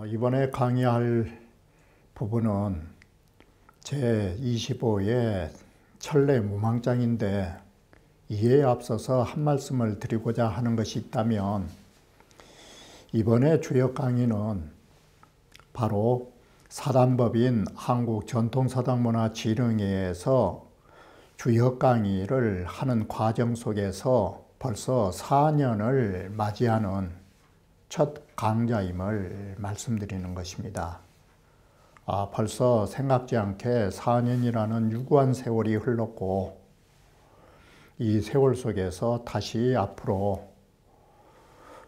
이번에 강의할 부분은 제25의 천례무망장인데, 이에 앞서서 한 말씀을 드리고자 하는 것이 있다면, 이번에 주역 강의는 바로 사단법인 한국전통사당문화지령회에서 주역 강의를 하는 과정 속에서 벌써 4년을 맞이하는 첫 강좌임을 말씀드리는 것입니다. 벌써 생각지 않게 4년이라는 유구한 세월이 흘렀고, 이 세월 속에서 다시 앞으로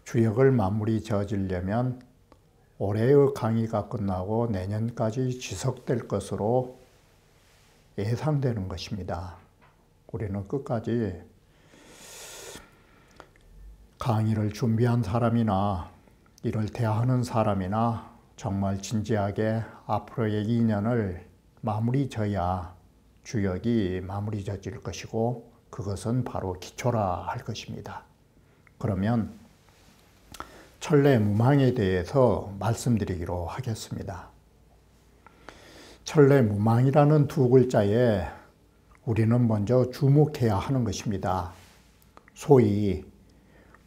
주역을 마무리 지어지려면 올해의 강의가 끝나고 내년까지 지속될 것으로 예상되는 것입니다. 우리는 끝까지 강의를 준비한 사람이나 이를 대하는 사람이나 정말 진지하게 앞으로의 2년을 마무리 져야 주역이 마무리 져질 것이고, 그것은 바로 기초라 할 것입니다. 그러면 천례무망에 대해서 말씀드리기로 하겠습니다. 천례무망이라는 두 글자에 우리는 먼저 주목해야 하는 것입니다. 소위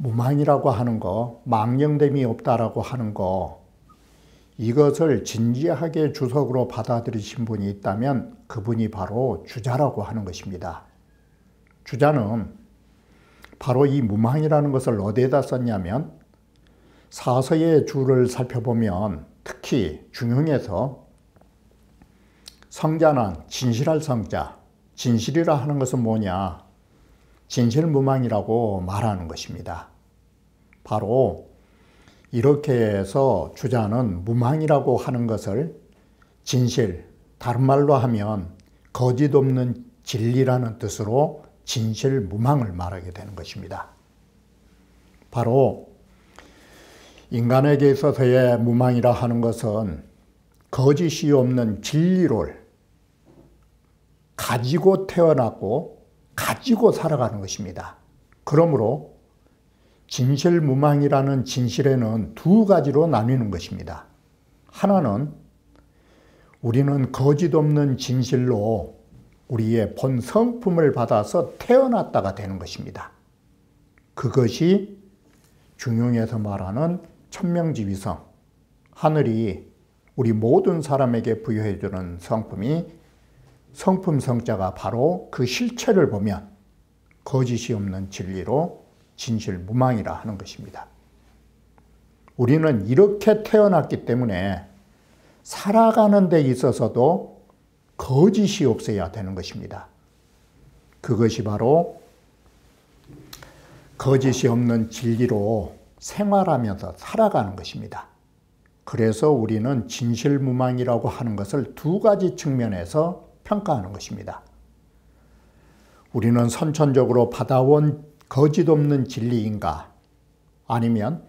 무망이라고 하는 거, 망령됨이 없다라고 하는 거, 이것을 진지하게 주석으로 받아들이신 분이 있다면 그분이 바로 주자라고 하는 것입니다. 주자는 바로 이 무망이라는 것을 어디에다 썼냐면, 사서의 주를 살펴보면 특히 중용에서 성자는 진실할 성자, 진실이라 하는 것은 뭐냐? 진실무망이라고 말하는 것입니다. 바로 이렇게 해서 주자는 무망이라고 하는 것을 진실, 다른 말로 하면 거짓 없는 진리라는 뜻으로 진실무망을 말하게 되는 것입니다. 바로 인간에게 있어서의 무망이라 하는 것은 거짓이 없는 진리를 가지고 태어났고 가지고 살아가는 것입니다. 그러므로 진실무망이라는 진실에는 두 가지로 나뉘는 것입니다. 하나는 우리는 거짓 없는 진실로 우리의 본 성품을 받아서 태어났다가 되는 것입니다. 그것이 중용에서 말하는 천명지위성, 하늘이 우리 모든 사람에게 부여해주는 성품이 성품성자가 바로 그 실체를 보면 거짓이 없는 진리로 진실무망이라 하는 것입니다. 우리는 이렇게 태어났기 때문에 살아가는 데 있어서도 거짓이 없어야 되는 것입니다. 그것이 바로 거짓이 없는 진리로 생활하면서 살아가는 것입니다. 그래서 우리는 진실무망이라고 하는 것을 두 가지 측면에서 평가하는 것입니다. 우리는 선천적으로 받아온 거짓 없는 진리인가? 아니면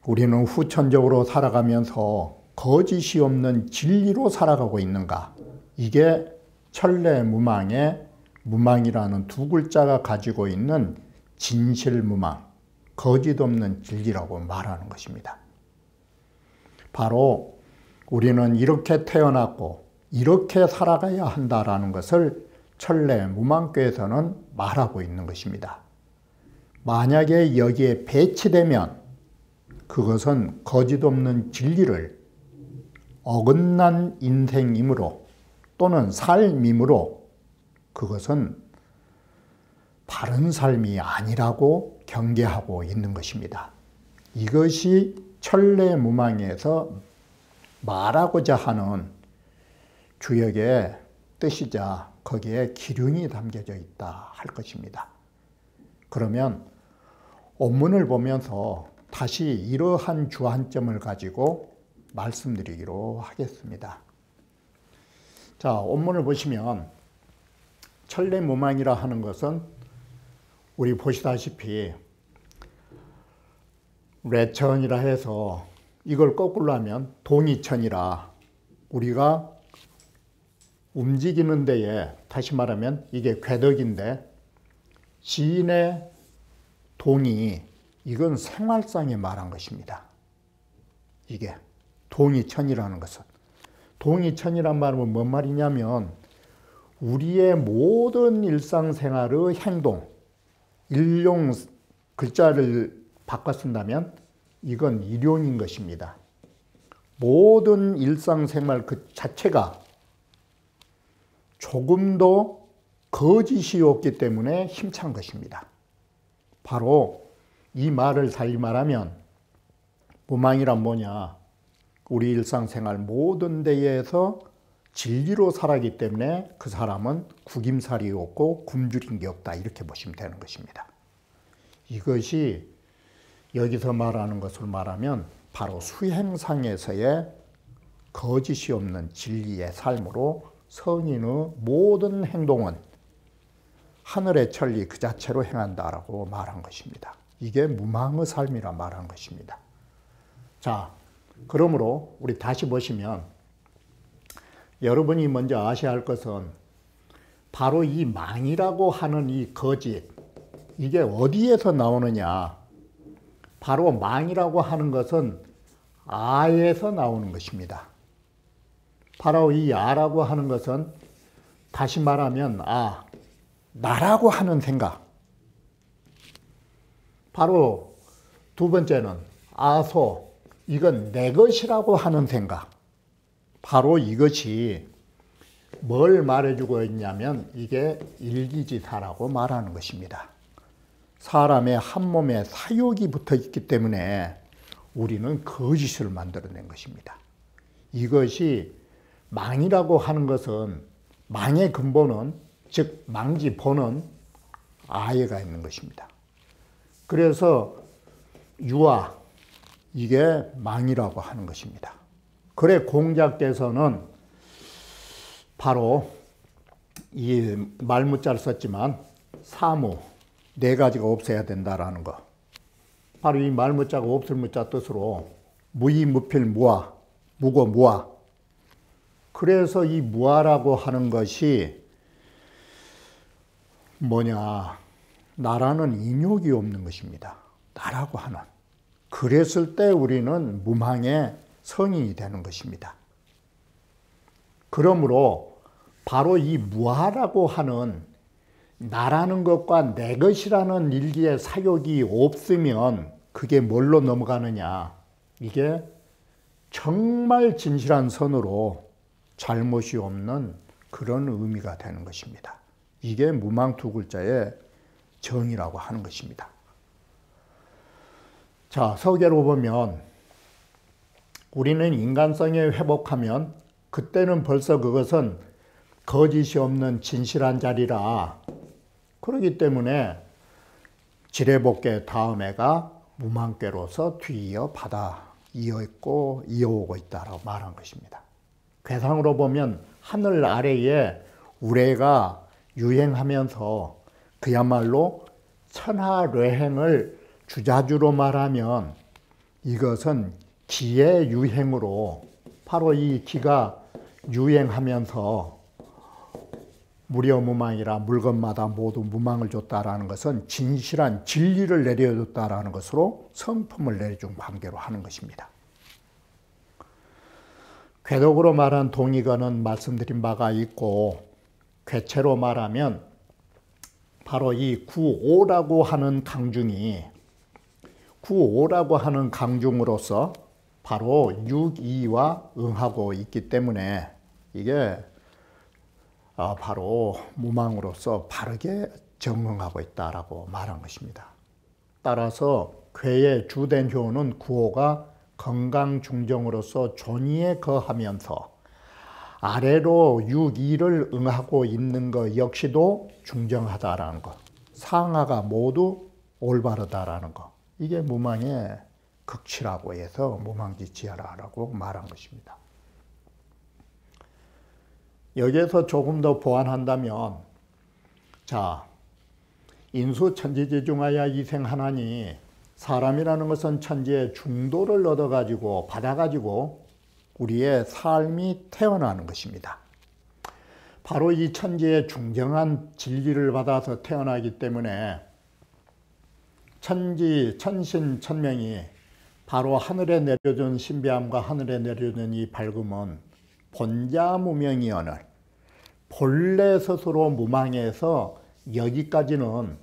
우리는 후천적으로 살아가면서 거짓이 없는 진리로 살아가고 있는가? 이게 천례무망의 무망이라는 두 글자가 가지고 있는 진실무망, 거짓 없는 진리라고 말하는 것입니다. 바로 우리는 이렇게 태어났고 이렇게 살아가야 한다라는 것을 천례무망교에서는 말하고 있는 것입니다. 만약에 여기에 배치되면 그것은 거짓 없는 진리를 어긋난 인생이므로 또는 삶이므로 그것은 바른 삶이 아니라고 경계하고 있는 것입니다. 이것이 천례무망에서 말하고자 하는 주역의 뜻이자 거기에 기륜이 담겨져 있다 할 것입니다. 그러면 원문을 보면서 다시 이러한 주안점을 가지고 말씀드리기로 하겠습니다. 자, 원문을 보시면 천례무망이라 하는 것은 우리 보시다시피 래천이라 해서 이걸 거꾸로 하면 동이천이라 우리가 움직이는 데에 다시 말하면 이게 궤덕인데 시인의 동이 이건 생활상에 말한 것입니다. 이게 동이천이라는 것은 동이천이란 말은 뭔 말이냐면 우리의 모든 일상생활의 행동 일용 글자를 바꿔 쓴다면 이건 일용인 것입니다. 모든 일상생활 그 자체가 조금도 거짓이 없기 때문에 힘찬 것입니다. 바로 이 말을 달리 말하면 무망이란 뭐냐? 우리 일상생활 모든 데에서 진리로 살아기 때문에 그 사람은 구김살이 없고 굶주린 게 없다 이렇게 보시면 되는 것입니다. 이것이 여기서 말하는 것을 말하면 바로 수행상에서의 거짓이 없는 진리의 삶으로 성인의 모든 행동은 하늘의 천리 그 자체로 행한다라고 말한 것입니다. 이게 무망의 삶이라 말한 것입니다. 자, 그러므로 우리 다시 보시면 여러분이 먼저 아셔야 할 것은 바로 이 망이라고 하는 이 거짓 이게 어디에서 나오느냐? 바로 망이라고 하는 것은 아에서 나오는 것입니다. 바로 이 아라고 하는 것은 다시 말하면 나라고 하는 생각. 바로 두 번째는 아소, 이건 내 것이라고 하는 생각. 바로 이것이 뭘 말해주고 있냐면 이게 일기지사라고 말하는 것입니다. 사람의 한 몸에 사욕이 붙어 있기 때문에 우리는 거짓을 만들어낸 것입니다. 이것이 망이라고 하는 것은 망의 근본은 즉 망지 본은 아예가 있는 것입니다. 그래서 유아 이게 망이라고 하는 것입니다. 그래 공자께서는 바로 이 말무자를 썼지만 사무 네 가지가 없어야 된다라는 거. 바로 이 말무자가 없을 무자 뜻으로 무이무필 무아, 무고 무아. 그래서 이 무아라고 하는 것이 뭐냐? 나라는 인욕이 없는 것입니다. 나라고 하는. 그랬을 때 우리는 무망의 성인이 되는 것입니다. 그러므로 바로 이 무아라고 하는 나라는 것과 내 것이라는 일기의 사욕이 없으면 그게 뭘로 넘어가느냐? 이게 정말 진실한 선으로 잘못이 없는 그런 의미가 되는 것입니다. 이게 무망 두 글자의 정의라고 하는 것입니다. 자, 서계로 보면 우리는 인간성에 회복하면 그때는 벌써 그것은 거짓이 없는 진실한 자리라. 그렇기 때문에 지뢰복계 다음 해가 무망계로서 뒤이어 받아 이어있고 이어오고 있다라고 말한 것입니다. 괴상으로 보면 하늘 아래에 우레가 유행하면서 그야말로 천하뢰행을 주자주로 말하면 이것은 기의 유행으로 바로 이 기가 유행하면서 무려무망이라 물건마다 모두 무망을 줬다라는 것은 진실한 진리를 내려줬다라는 것으로 성품을 내려준 관계로 하는 것입니다. 궤덕으로 말한 동의가는 말씀드린 바가 있고 궤체로 말하면 바로 이 구오라고 하는 강중이 구오라고 하는 강중으로서 바로 육이와 응하고 있기 때문에 이게 바로 무망으로서 바르게 적응하고 있다라고 말한 것입니다. 따라서 궤의 주된 효는 구호가 건강중정으로서 존위에 거하면서 아래로 육이를 응하고 있는 것 역시도 중정하다라는 것, 상하가 모두 올바르다라는 것, 이게 무망의 극치라고 해서 무망지지하라라고 말한 것입니다. 여기에서 조금 더 보완한다면 자, 인수천지지중하야 이생하나니 사람이라는 것은 천지의 중도를 얻어가지고 받아가지고 우리의 삶이 태어나는 것입니다. 바로 이 천지의 중정한 진리를 받아서 태어나기 때문에 천신천명이 바로 하늘에 내려준 신비함과 하늘에 내려준 이 밝음은 본자무명이언을 본래 스스로 무망해서 여기까지는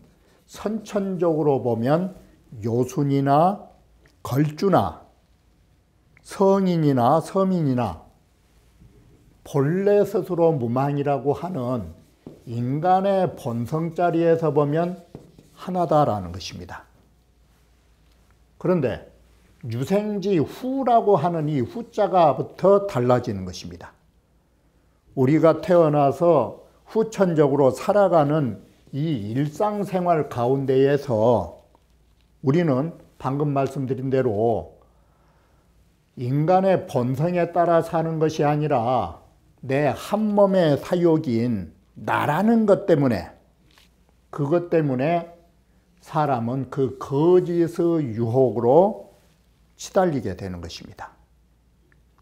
선천적으로 보면 요순이나 걸주나 성인이나 서민이나 본래 스스로 무망이라고 하는 인간의 본성자리에서 보면 하나다라는 것입니다. 그런데 유생지 후라고 하는 이 후자가부터 달라지는 것입니다. 우리가 태어나서 후천적으로 살아가는 이 일상생활 가운데에서 우리는 방금 말씀드린 대로 인간의 본성에 따라 사는 것이 아니라 내 한 몸의 사욕인 나라는 것 때문에, 그것 때문에 사람은 그 거짓의 유혹으로 시달리게 되는 것입니다.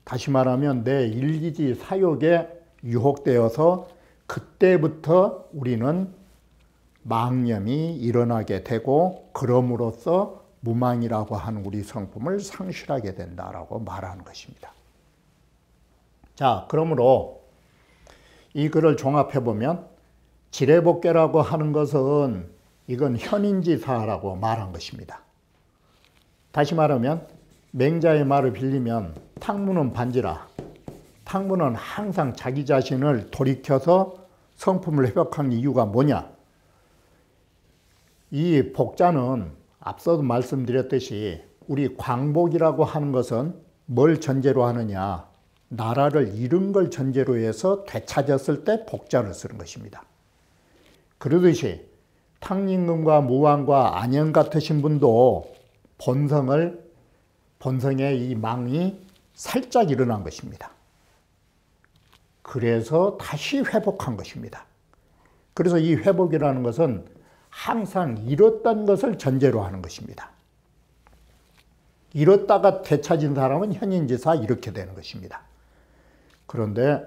다시 말하면 내 일기지 사욕에 유혹되어서 그때부터 우리는 망념이 일어나게 되고 그럼으로써 무망이라고 하는 우리 성품을 상실하게 된다라고 말하는 것입니다. 자, 그러므로 이 글을 종합해 보면 지레복계라고 하는 것은 이건 현인지사라고 말한 것입니다. 다시 말하면 맹자의 말을 빌리면 탕문은 반지라, 탕문은 항상 자기 자신을 돌이켜서 성품을 회복한 이유가 뭐냐? 이 복자는 앞서도 말씀드렸듯이 우리 광복이라고 하는 것은 뭘 전제로 하느냐? 나라를 잃은 걸 전제로 해서 되찾았을 때 복자를 쓰는 것입니다. 그러듯이 탕임금과 무왕과 안영 같으신 분도 본성의 이 망이 살짝 일어난 것입니다. 그래서 다시 회복한 것입니다. 그래서 이 회복이라는 것은 항상 잃었던 것을 전제로 하는 것입니다. 잃었다가 되찾은 사람은 현인지사 이렇게 되는 것입니다. 그런데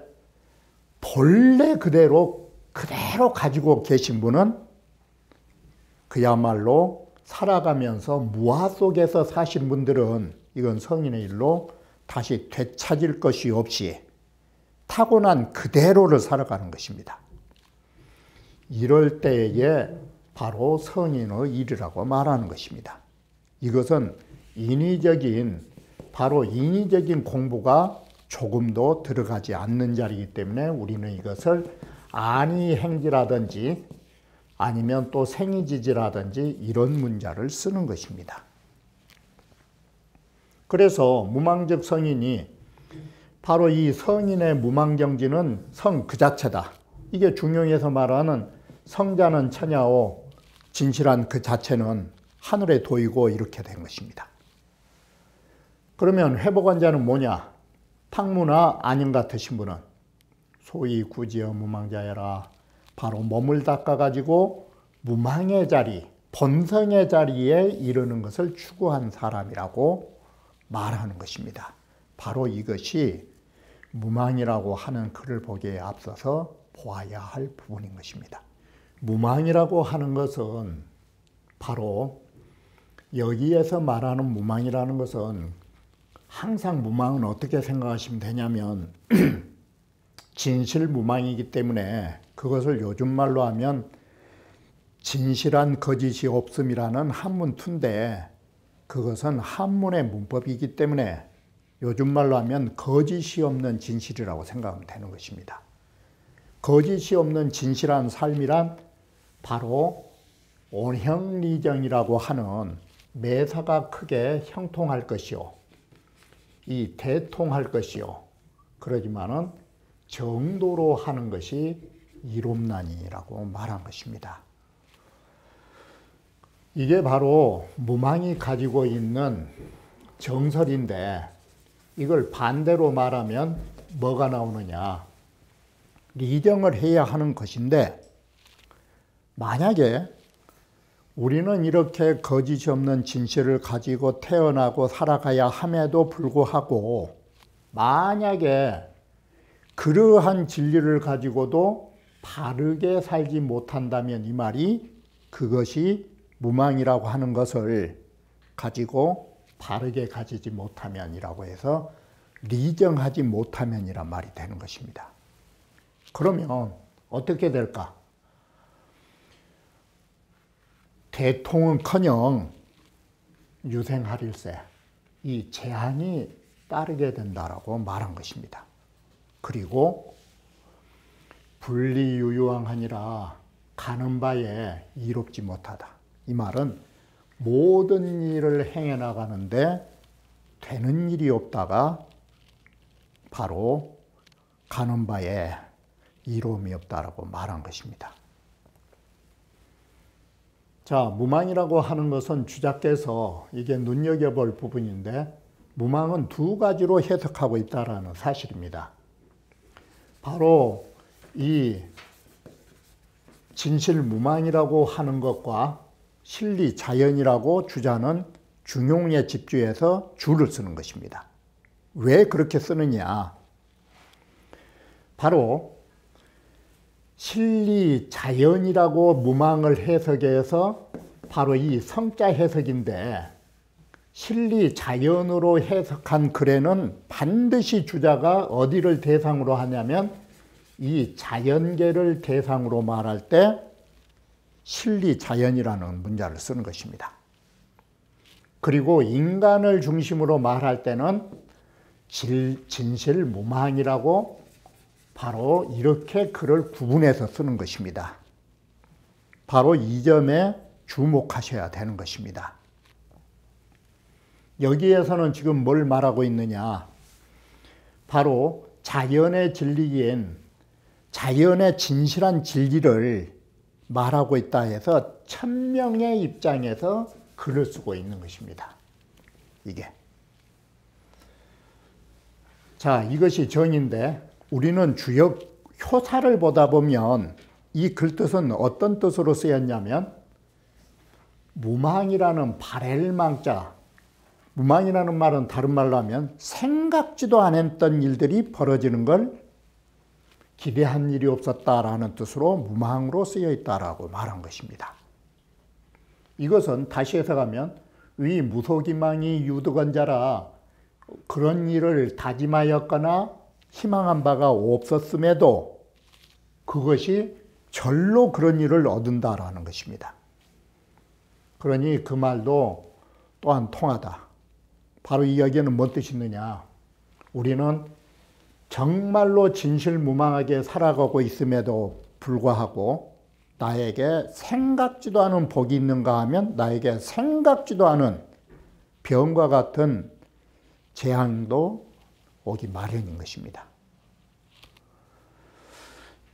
본래 그대로 가지고 계신 분은 그야말로 살아가면서 무아 속에서 사신 분들은 이건 성인의 일로 다시 되찾을 것이 없이 타고난 그대로를 살아가는 것입니다. 이럴 때에 바로 성인의 일이라고 말하는 것입니다. 이것은 바로 인위적인 공부가 조금도 들어가지 않는 자리이기 때문에 우리는 이것을 안이행지라든지 아니면 또 생이지지라든지 이런 문자를 쓰는 것입니다. 그래서 무망적 성인이 바로 이 성인의 무망정지는 성 그 자체다. 이게 중용에서 말하는 성자는 천야오, 진실한 그 자체는 하늘에 도이고 이렇게 된 것입니다. 그러면 회복한 자는 뭐냐? 탕무나 안영 같으신 분은 소위 구지어 무망자여라. 바로 몸을 닦아가지고 무망의 자리, 본성의 자리에 이르는 것을 추구한 사람이라고 말하는 것입니다. 바로 이것이 무망이라고 하는 글을 보기에 앞서서 보아야 할 부분인 것입니다. 무망이라고 하는 것은 바로 여기에서 말하는 무망이라는 것은 항상 무망은 어떻게 생각하시면 되냐면 진실무망이기 때문에 그것을 요즘 말로 하면 진실한 거짓이 없음이라는 한문투인데 그것은 한문의 문법이기 때문에 요즘 말로 하면 거짓이 없는 진실이라고 생각하면 되는 것입니다. 거짓이 없는 진실한 삶이란 바로 온형리정이라고 하는 매사가 크게 형통할 것이요, 이 대통할 것이요, 그러지만은 정도로 하는 것이 이롭나니라고 말한 것입니다. 이게 바로 무망이 가지고 있는 정설인데 이걸 반대로 말하면 뭐가 나오느냐? 리정을 해야 하는 것인데 만약에 우리는 이렇게 거짓이 없는 진실을 가지고 태어나고 살아가야 함에도 불구하고 만약에 그러한 진리를 가지고도 바르게 살지 못한다면 이 말이 그것이 무망이라고 하는 것을 가지고 바르게 가지지 못하면이라고 해서 리정하지 못하면이란 말이 되는 것입니다. 그러면 어떻게 될까? 대통은커녕 유생하릴세 이 재앙이 따르게 된다라고 말한 것입니다. 그리고 분리유유왕하니라 가는 바에 이롭지 못하다. 이 말은 모든 일을 행해 나가는데 되는 일이 없다가 바로 가는 바에 이로움이 없다라고 말한 것입니다. 자, 무망이라고 하는 것은 주자께서 이게 눈여겨볼 부분인데 무망은 두 가지로 해석하고 있다는 사실입니다. 바로 이 진실무망이라고 하는 것과 실리자연이라고 주자는 중용에 집중해서 줄을 쓰는 것입니다. 왜 그렇게 쓰느냐? 바로 실리자연이라고 무망을 해석해서 바로 이 성자 해석인데 실리자연으로 해석한 글에는 반드시 주자가 어디를 대상으로 하냐면 이 자연계를 대상으로 말할 때 실리자연이라는 문자를 쓰는 것입니다. 그리고 인간을 중심으로 말할 때는 진실무망이라고 바로 이렇게 글을 구분해서 쓰는 것입니다. 바로 이 점에 주목하셔야 되는 것입니다. 여기에서는 지금 뭘 말하고 있느냐? 바로 자연의 진리인 자연의 진실한 진리를 말하고 있다 해서 천명의 입장에서 글을 쓰고 있는 것입니다. 이게. 자, 이것이 정인데 우리는 주역 효사를 보다 보면 이 글뜻은 어떤 뜻으로 쓰였냐면 무망이라는 바렐망자, 무망이라는 말은 다른 말로 하면 생각지도 않았던 일들이 벌어지는 걸 기대한 일이 없었다라는 뜻으로 무망으로 쓰여 있다라고 말한 것입니다. 이것은 다시 해석하면 위 무소기망이 유득언자라 그런 일을 다짐하였거나 희망한 바가 없었음에도 그것이 절로 그런 일을 얻은다라는 것입니다. 그러니 그 말도 또한 통하다. 바로 이 이야기는 뭔 뜻이 있느냐? 우리는 정말로 진실무망하게 살아가고 있음에도 불구하고 나에게 생각지도 않은 복이 있는가 하면 나에게 생각지도 않은 병과 같은 재앙도 오기 마련인 것입니다.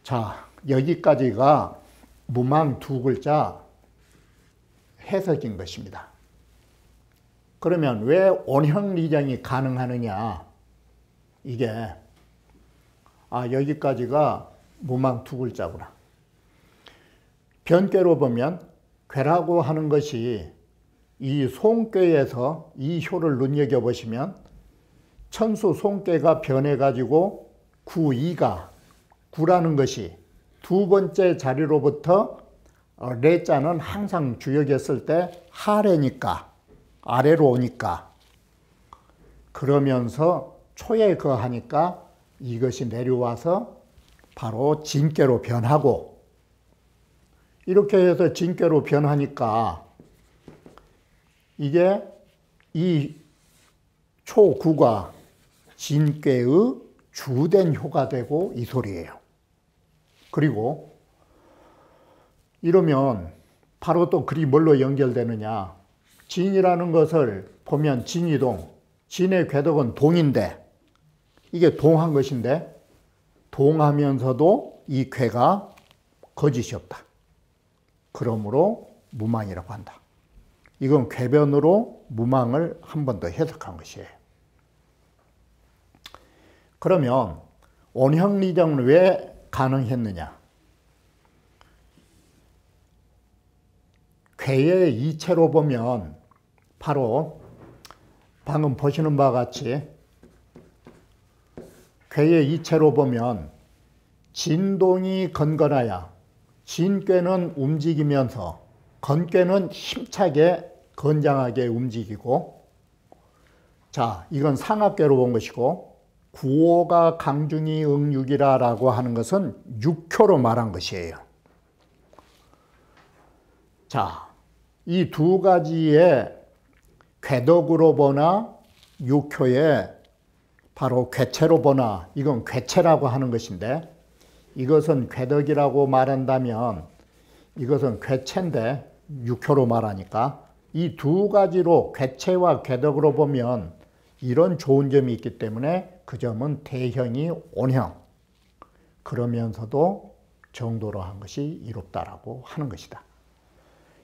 자, 여기까지가 무망 두 글자 해석인 것입니다. 그러면 왜 온형리정이 가능하느냐? 이게 여기까지가 무망 두 글자구나. 변괴로 보면 괴라고 하는 것이 이 송괴에서 이 효를 눈여겨보시면 천수 송괴가 변해가지고 구이가 구라는 것이 두 번째 자리로부터 레자는 항상 주역했을 때 하래니까 아래로 오니까 그러면서 초에 거하니까 이것이 내려와서 바로 진괴로 변하고 이렇게 해서 진괴로 변하니까 이게 이 초구가 진괴의 주된 효가 되고 이 소리예요. 그리고 이러면 바로 또 글이 뭘로 연결되느냐? 진이라는 것을 보면 진이동, 진의 궤덕은 동인데 이게 동한 것인데 동하면서도 이 궤가 거짓이 없다. 그러므로 무망이라고 한다. 이건 궤변으로 무망을 한 번 더 해석한 것이에요. 그러면 온형리정은 왜 가능했느냐? 괴의 이체로 보면 바로 방금 보시는 바와 같이 괴의 이체로 보면 진동이 건건하야 진괴는 움직이면서 건괴는 힘차게 건장하게 움직이고, 자, 이건 상하괴로 본 것이고, 구호가 강중이 응육이라라고 하는 것은 육효로 말한 것이에요. 자, 이 두 가지의 궤덕으로 보나 육효의 바로 궤체로 보나, 이건 궤체라고 하는 것인데, 이것은 궤덕이라고 말한다면 이것은 궤체인데 육효로 말하니까 이 두 가지로 궤체와 궤덕으로 보면 이런 좋은 점이 있기 때문에 그 점은 대형이 온형, 그러면서도 정도로 한 것이 이롭다라고 하는 것이다.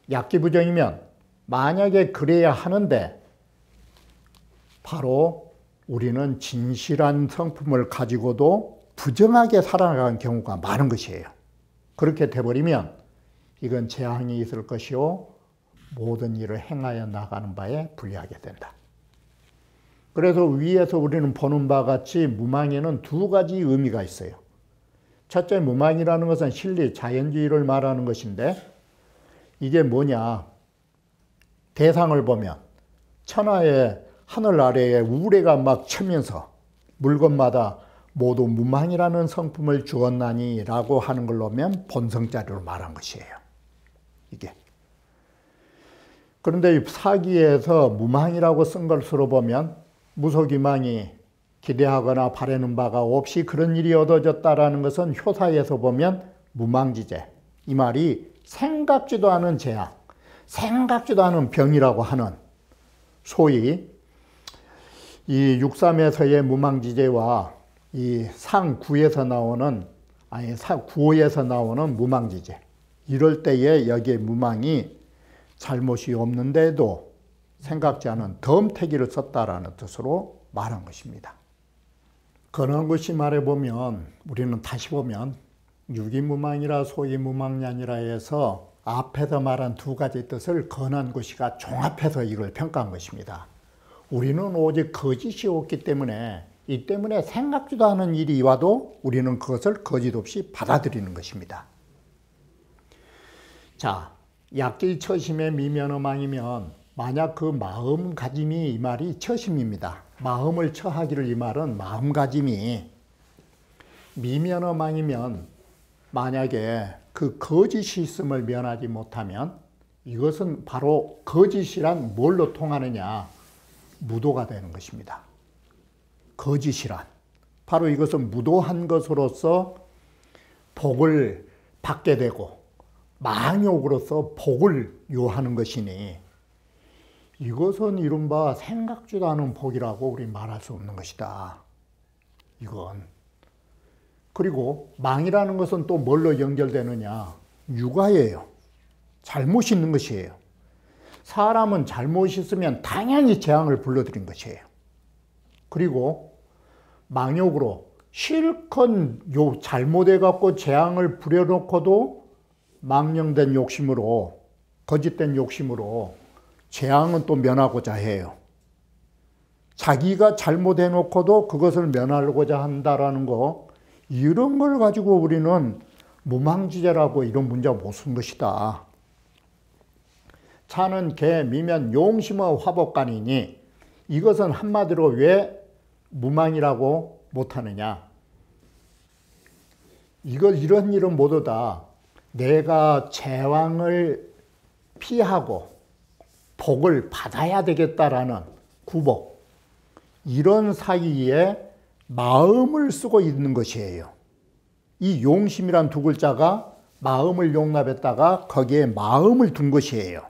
약기부정이면 만약에 그래야 하는데 바로 우리는 진실한 성품을 가지고도 부정하게 살아가는 경우가 많은 것이에요. 그렇게 돼버리면 이건 재앙이 있을 것이요 모든 일을 행하여 나가는 바에 불리하게 된다. 그래서 위에서 우리는 보는 바와 같이 무망에는 두 가지 의미가 있어요. 첫째, 무망이라는 것은 실리, 자연주의를 말하는 것인데 이게 뭐냐, 대상을 보면 천하의 하늘 아래에 우레가 막 치면서 물건마다 모두 무망이라는 성품을 주었나니 라고 하는 걸로 보면 본성자리로 말한 것이에요. 이게. 그런데 이 사기에서 무망이라고 쓴 것으로 보면 무소기망이 기대하거나 바라는 바가 없이 그런 일이 얻어졌다라는 것은 효사에서 보면 무망지제, 이 말이 생각지도 않은 재앙, 생각지도 않은 병이라고 하는, 소위 이 6.3에서의 무망지제와 이 상구에서 나오는, 아니 상구에서 나오는 무망지제, 이럴 때에 여기에 무망이 잘못이 없는데도 생각지 않은 덤태기를 썼다라는 뜻으로 말한 것입니다. 근원구시 말해보면 우리는 다시 보면 유기무망이라 소위무망냐니라 해서 앞에서 말한 두 가지 뜻을 근원구시가 종합해서 이걸 평가한 것입니다. 우리는 오직 거짓이 없기 때문에, 이 때문에 생각지도 않은 일이 와도 우리는 그것을 거짓 없이 받아들이는 것입니다. 자, 약지 처심의 미면어망이면 만약 그 마음가짐이, 이 말이 처심입니다. 마음을 처하기를, 이 말은 마음가짐이 미면어망이면 만약에 그 거짓이 있음을 면하지 못하면 이것은 바로 거짓이란 뭘로 통하느냐, 무도가 되는 것입니다. 거짓이란 바로 이것은 무도한 것으로서 복을 받게 되고 망욕으로서 복을 요하는 것이니 이것은 이른바 생각지도 않은 복이라고 우리 말할 수 없는 것이다. 이건. 그리고 망이라는 것은 또 뭘로 연결되느냐, 육아예요. 잘못이 있는 것이에요. 사람은 잘못이 있으면 당연히 재앙을 불러들인 것이에요. 그리고 망욕으로 실컷 잘못해갖고 재앙을 부려놓고도 망령된 욕심으로, 거짓된 욕심으로 재앙은 또 면하고자 해요. 자기가 잘못해놓고도 그것을 면하고자 한다라는 거, 이런 걸 가지고 우리는 무망지제라고 이런 문제 못 쓴 것이다. 차는 개, 미면, 용심의 화복간이니 이것은 한마디로 왜 무망이라고 못하느냐. 이런 일은 모두 다 내가 재앙을 피하고 복을 받아야 되겠다라는 구복, 이런 사이에 마음을 쓰고 있는 것이에요. 이 용심이란 두 글자가 마음을 용납했다가 거기에 마음을 둔 것이에요.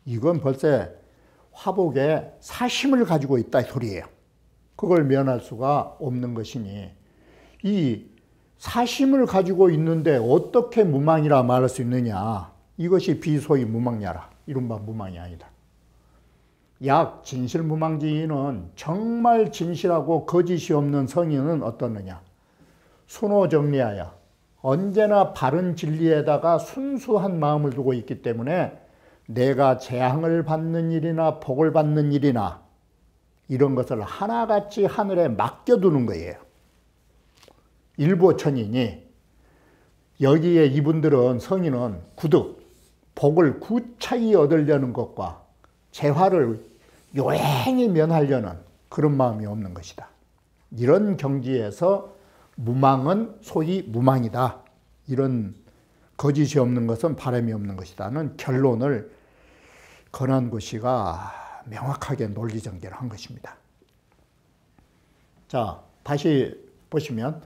이건 벌써 화복에 사심을 가지고 있다 소리예요. 그걸 면할 수가 없는 것이니 이 사심을 가지고 있는데 어떻게 무망이라 말할 수 있느냐. 이것이 비소위 무망야라. 이른바 무망이 아니다. 약 진실무망지인은 정말 진실하고 거짓이 없는 성인은 어떻느냐. 순호정리하여 언제나 바른 진리에다가 순수한 마음을 두고 있기 때문에 내가 재앙을 받는 일이나 복을 받는 일이나 이런 것을 하나같이 하늘에 맡겨두는 거예요. 일보천이니 여기에 이분들은 성인은 구득, 복을 구차히 얻으려는 것과 재화를 요행히 면하려는 그런 마음이 없는 것이다. 이런 경지에서 무망은 소위 무망이다. 이런 거짓이 없는 것은 바람이 없는 것이다는 결론을 건한고시가 명확하게 논리정제를 한 것입니다. 자, 다시 보시면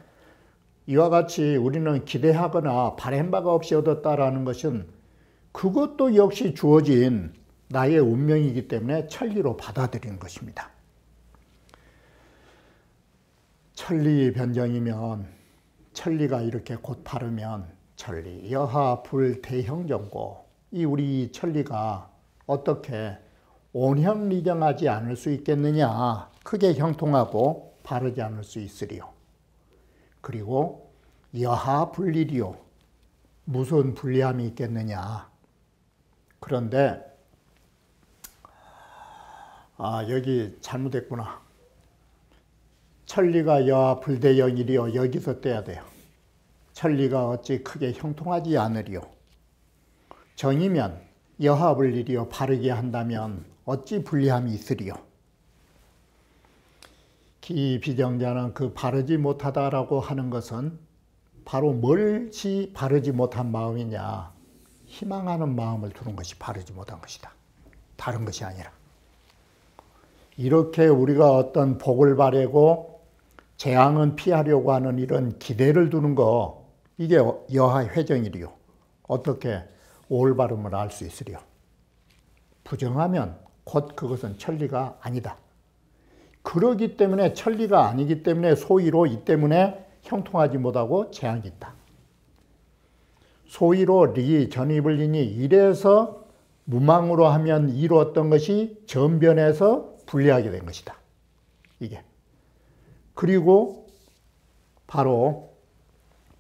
이와 같이 우리는 기대하거나 바람 바가 없이 얻었다라는 것은 그것도 역시 주어진 나의 운명이기 때문에 천리로 받아들이는 것입니다. 천리 변정이면 천리가 이렇게 곧 바르면 천리 여하 불 대형정고 이 우리 천리가 어떻게 온형리정하지 않을 수 있겠느냐, 크게 형통하고 바르지 않을 수 있으리요. 그리고 여하 불리리요, 무슨 불리함이 있겠느냐. 그런데 여기 잘못했구나. 천리가 여하 불대영이리요, 여기서 떼야 돼요. 천리가 어찌 크게 형통하지 않으리요. 정이면 여하 불리리요, 바르게 한다면 어찌 불리함이 있으리요. 기비정자는 그 바르지 못하다라고 하는 것은 바로 뭘지 바르지 못한 마음이냐, 희망하는 마음을 두는 것이 바르지 못한 것이다. 다른 것이 아니라. 이렇게 우리가 어떤 복을 바라고 재앙은 피하려고 하는 이런 기대를 두는 거, 이게 여하 회정이리요. 어떻게 올바름을 알 수 있으리요. 부정하면 곧 그것은 천리가 아니다. 그러기 때문에 천리가 아니기 때문에 소위로 이 때문에 형통하지 못하고 재앙이 있다. 소위로 리 전입을 이니 이래서 무망으로 하면 이루었던 것이 전변해서 불리하게 된 것이다. 이게. 그리고 바로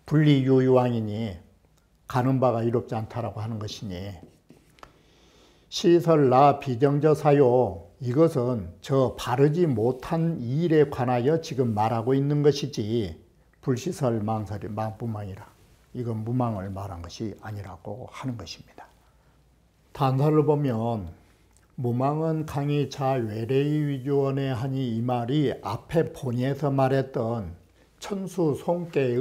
분리유유왕이니 가는 바가 이롭지 않다라고 하는 것이니 시설나 비정저사요, 이것은 저 바르지 못한 이 일에 관하여 지금 말하고 있는 것이지 불시설 망설이 망부망이라, 이건 무망을 말한 것이 아니라고 하는 것입니다. 단서를 보면 무망은 강의 자 외래의 위주원에 하니 이 말이 앞에 본의에서 말했던 천수 송계의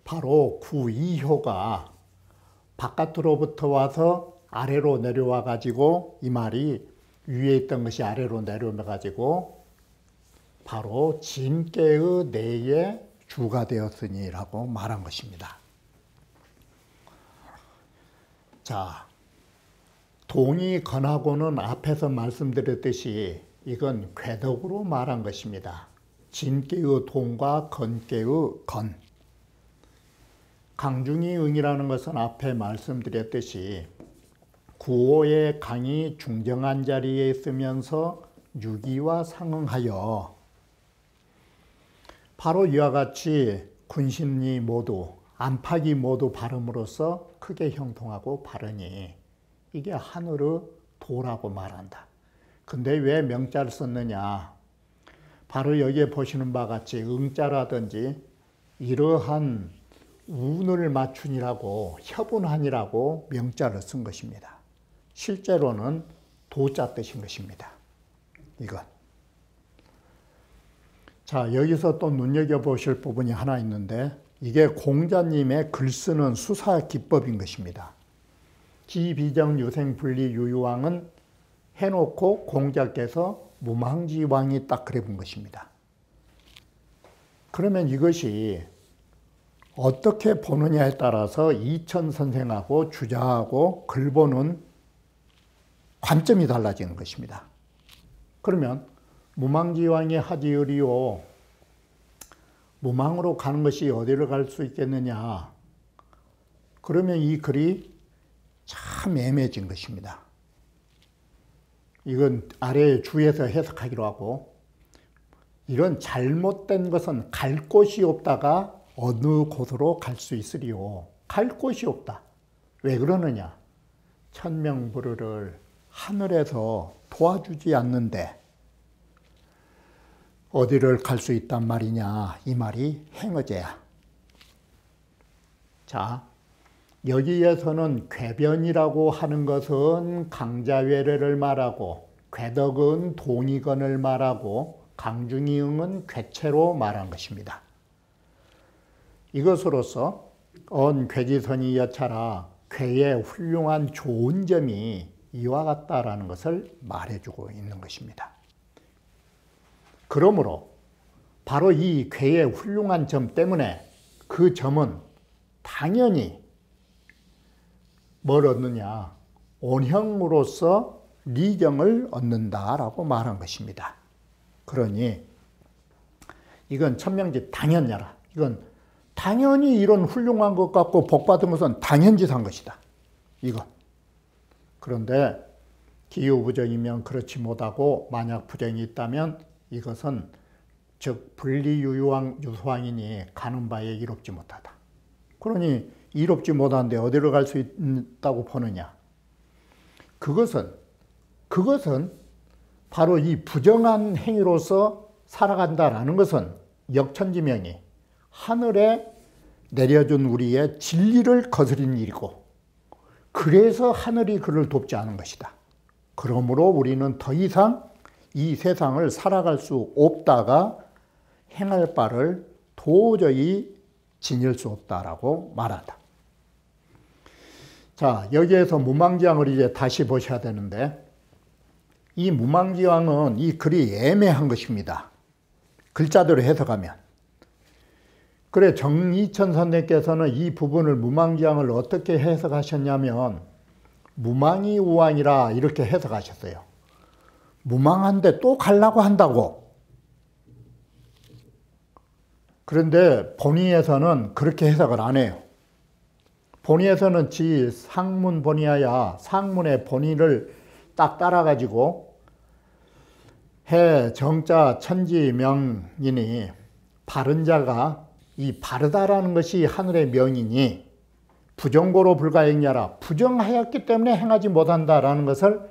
바로 구이효가 바깥으로부터 와서 아래로 내려와 가지고 이 말이 위에 있던 것이 아래로 내려와 가지고 바로 진계의 내에 주가 되었으니라고 말한 것입니다. 자, 동이 건하고는 앞에서 말씀드렸듯이 이건 궤덕으로 말한 것입니다. 진계의 동과 건계의 건. 강중이 응이라는 것은 앞에 말씀드렸듯이 구호의 강이 중정한 자리에 있으면서 유기와 상응하여 바로 이와 같이 군신이 모두 안팎이 모두 바름으로써 크게 형통하고 바르니 이게 하늘의 도라고 말한다. 근데 왜 명자를 썼느냐? 바로 여기에 보시는 바와 같이 응자라든지 이러한 운을 맞추니라고 협운하니라고 명자를 쓴 것입니다. 실제로는 도자 뜻인 것입니다. 이건. 자, 여기서 또 눈여겨보실 부분이 하나 있는데 이게 공자님의 글쓰는 수사 기법인 것입니다. 기비정 유생 분리 유유왕은 해놓고 공자께서 무망지왕이 딱 그래 본 것입니다. 그러면 이것이 어떻게 보느냐에 따라서 이천 선생하고 주자하고 글 보는 관점이 달라지는 것입니다. 그러면 무망지왕이 하지으리요, 무망으로 가는 것이 어디를 갈 수 있겠느냐? 그러면 이 글이 참 애매해진 것입니다. 이건 아래 주에서 해석하기로 하고, 이런 잘못된 것은 갈 곳이 없다가 어느 곳으로 갈 수 있으리요. 갈 곳이 없다. 왜 그러느냐? 천명부르를 하늘에서 도와주지 않는데 어디를 갈 수 있단 말이냐, 이 말이 행어제야. 자, 여기에서는 궤변이라고 하는 것은 강자외래를 말하고, 궤덕은 동의건을 말하고, 강중이응은 궤체로 말한 것입니다. 이것으로서 언괴지선이 여차라 궤의 훌륭한 좋은 점이 이와 같다라는 것을 말해주고 있는 것입니다. 그러므로 바로 이 궤의 훌륭한 점 때문에 그 점은 당연히 뭘 얻느냐, 온형으로서 리경을 얻는다라고 말한 것입니다. 그러니 이건 천명지 당연야라. 이건 당연히 이런 훌륭한 것 같고 복받은 것은 당연지사한 것이다. 이거. 그런데 기후부정이면 그렇지 못하고 만약 부정이 있다면 이것은 즉 분리유효왕이니 가는 바에 이롭지 못하다. 그러니 이롭지 못한데 어디로 갈 수 있다고 보느냐. 그것은 바로 이 부정한 행위로서 살아간다라는 것은 역천지명이 하늘에 내려준 우리의 진리를 거스린 일이고, 그래서 하늘이 그를 돕지 않은 것이다. 그러므로 우리는 더 이상 이 세상을 살아갈 수 없다가 행할 바를 도저히 지닐 수 없다라고 말한다. 자, 여기에서 무망지왕을 이제 다시 보셔야 되는데, 이 무망지왕은 이 글이 애매한 것입니다. 글자대로 해석하면. 그래, 정이천 선생께서는 이 부분을 무망지왕을 어떻게 해석하셨냐면 무망이 우왕이라 이렇게 해석하셨어요. 무망한데 또 가려고 한다고. 그런데 본의에서는 그렇게 해석을 안 해요. 본의에서는 지 상문 본의하야 상문의 본의를 딱 따라가지고 해 정자 천지명이니 바른 자가 이 바르다라는 것이 하늘의 명이니 부정고로 불가행야라, 부정하였기 때문에 행하지 못한다라는 것을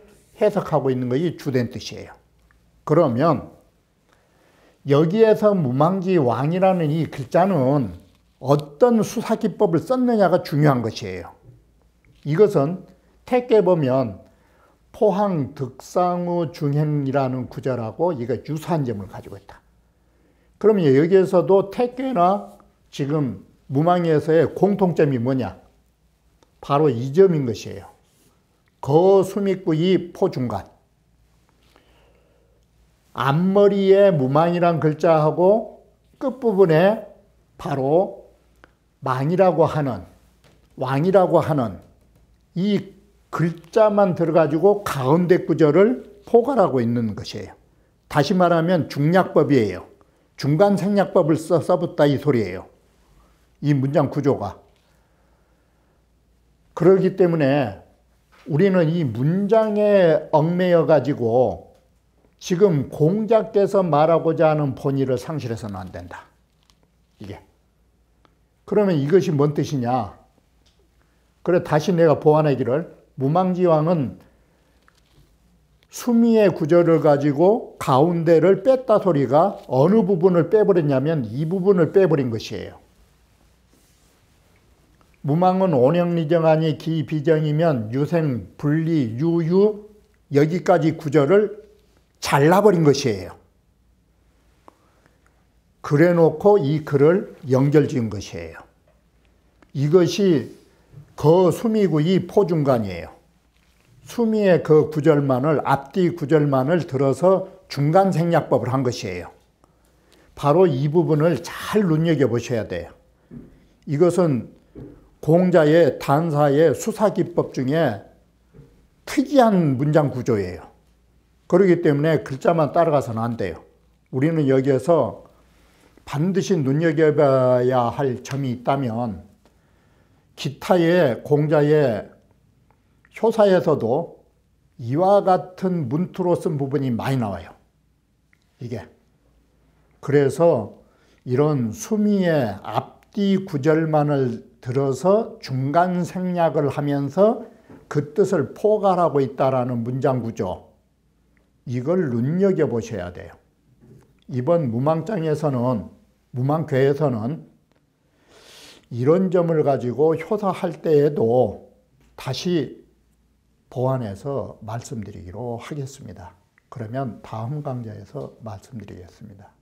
해석하고 있는 것이 주된 뜻이에요. 그러면 여기에서 무망지 왕이라는 이 글자는 어떤 수사기법을 썼느냐가 중요한 것이에요. 이것은 택에 보면 포항 득상우 중행이라는 구절하고 이거 유사한 점을 가지고 있다. 그러면 여기에서도 택괴나 지금 무망에서의 공통점이 뭐냐? 바로 이 점인 것이에요. 거수미구이 포중간. 앞머리에 무망이란 글자하고 끝부분에 바로 망이라고 하는, 왕이라고 하는 이 글자만 들어가지고 가운데 구절을 포괄하고 있는 것이에요. 다시 말하면 중략법이에요. 중간 생략법을 써붙다 이 소리예요. 이 문장 구조가. 그렇기 때문에 우리는 이 문장에 얽매여 가지고 지금 공자께서 말하고자 하는 본의를 상실해서는 안 된다. 이게. 그러면 이것이 뭔 뜻이냐? 그래 다시 내가 보완하기를, 무망지왕은 수미의 구절을 가지고 가운데를 뺐다 소리가 어느 부분을 빼버렸냐면 이 부분을 빼버린 것이에요. 무망은 온형리정하니 기비정이면 유생, 분리, 유유 여기까지 구절을 잘라버린 것이에요. 그래 놓고 이 글을 연결지은 것이에요. 이것이 거수미구이 포중간이에요. 수미의 그 구절만을, 앞뒤 구절만을 들어서 중간 생략법을 한 것이에요. 바로 이 부분을 잘 눈여겨보셔야 돼요. 이것은 공자의 단사의 수사기법 중에 특이한 문장 구조예요. 그렇기 때문에 글자만 따라가서는 안 돼요. 우리는 여기에서 반드시 눈여겨봐야 할 점이 있다면 기타의 공자의 효사에서도 이와 같은 문투로 쓴 부분이 많이 나와요. 이게. 그래서 이런 수미의 앞뒤 구절만을 들어서 중간 생략을 하면서 그 뜻을 포괄하고 있다라는 문장 구조, 이걸 눈여겨보셔야 돼요. 이번 무망장에서는, 무망괴에서는 이런 점을 가지고 효사할 때에도 다시 보완해서 말씀드리기로 하겠습니다. 그러면 다음 강좌에서 말씀드리겠습니다.